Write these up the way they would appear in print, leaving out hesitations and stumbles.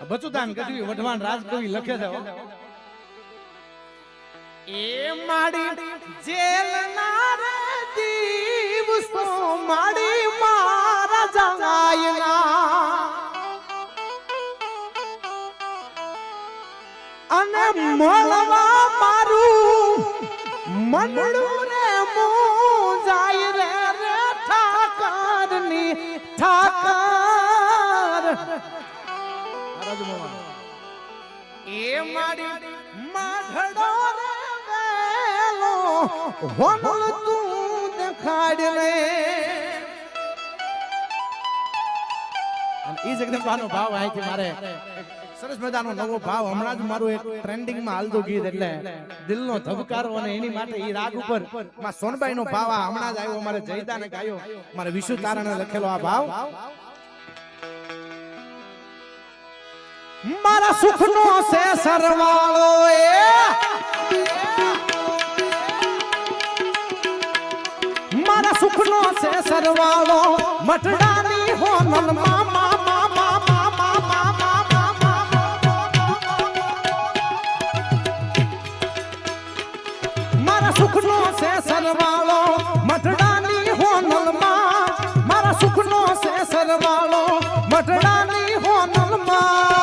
બચુદાન કવિ વઢવાણ રાજકવિ લખે છે એ માડી જેલ ના રે દિવસો માડી મારા જગાયના અને મળવા મારું મનડું રે મો જાય રે ઠાકરની ઠાકર એ માડી માઢડો રે વેલો હોનલ તું દેખાડ રે અને ઈ એકદમ આનો ભાવ આય કે મારે સરસ મજાનો નવો ભાવ હમણાં જ મારું એક ટ્રેન્ડિંગ માં હાલતું ગીત એટલે દિલનો ધબકારો અને એની માટે ઈ રાગ ઉપર માં સોનબાઈ નો ભાવ હમણાં જ આવ્યો મારે જયદાને ગાયો મારે વિશુ તારણે લખેલો આ ભાવ મારા સુખનો છે સરવાળો એ મારા સુખનો છે સરવાળો મટડાની હોનલ મામા મારા સુખનો છે સરવાળો મટડાની હોનલ માં મારા સુખનો છે સરવાળો મટડાની હોનલ માં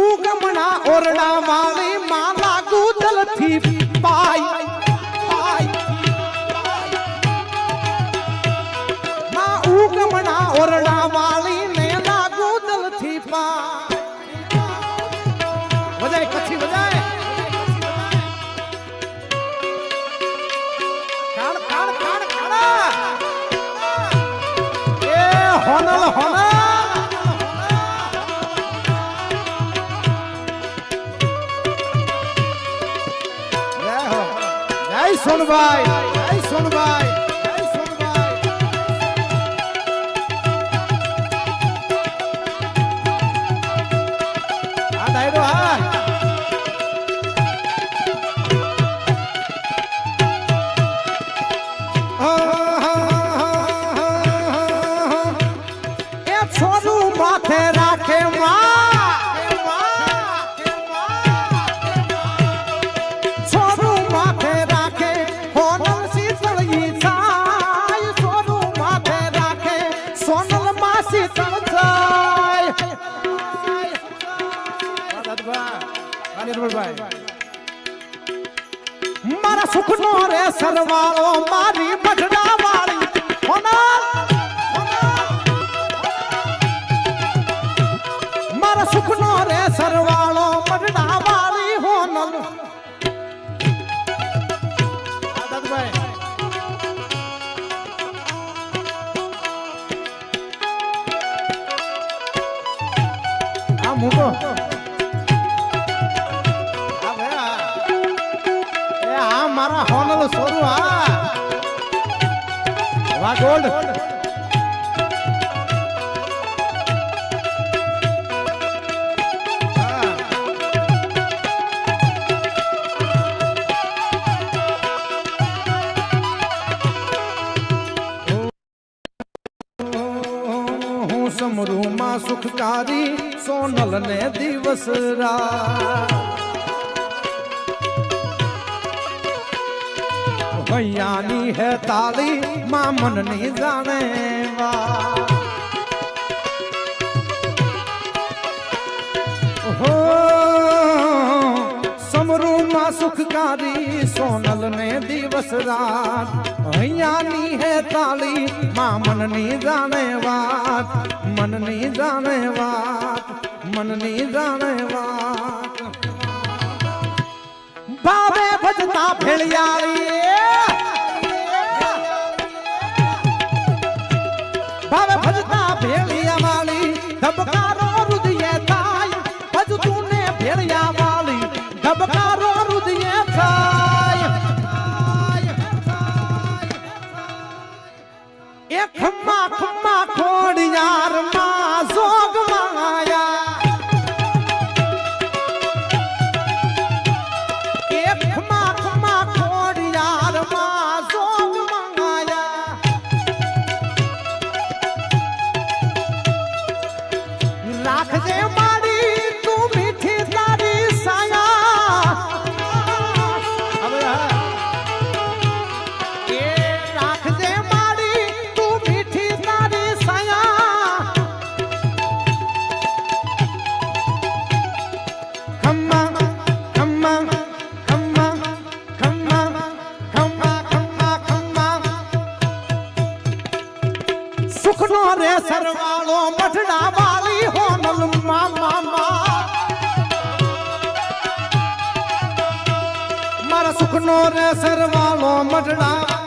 ઉગમણા ઓરડા વાળી માં લાગુ દલથી પાય માં ઉગમણા ઓરડા વાળી ને લાગુ દલથી પાય વજાય કચ્છી વજાય કાળ કાળ કાળ કાળા એ હોનલ હોનલ જય સોનભાઈ જય સોનભાઈ જય સોનભાઈ આ ડાયરો હા એ છોરું માથે રાખે છોરું માથે રાખે હોનલ શીતળી છાય છોરું માથે રાખે સોનલ માં શીતળ છાય મારા સુખનો રે સરવાળો મારી મઠડા વાળી મારા સુખનો રે સરવાળો મઠડા વાળી હોનલ આ મૂકો મારા હોનલ સોરું હા વાહ ગોલ્ડ હું સમરૂ માં સુખકારી સોનલ ને દિવસ રાત ભૈયાની હે તાળી માં મનની જાણે હો સમરૂ માં સુખકારી સોનલ ને દિવસ રાત ભૈયાની હે તાળી માં મનની જાણે વાત મનની જાણે વાત મનની જાણે વાત ભાવે ભજતા ભેળિયાળી ભાવે ભજતા ભેળિયા વાળી ધબકારો રુદિયે થાય ભજતું ને ભેળિયા વાળી ધબકારો રુદિયે થાય એ ખમ્મા ખમ્મા ખોડિયાર માં જોગ માયા રાખજે મારી તું મીઠી તારી સાયા હવે એ રાખજે મારી તું મીઠી તારી સાયા ખમ્મા ખમ્મા ખમ્મા ખમ્મા ખમ્મા ખમ્મા ખમ્મા સુખનો રે સરવાળો મઠડા વાળી હોનલ મામા મારા સુખનો રે સરવાળો મઠડા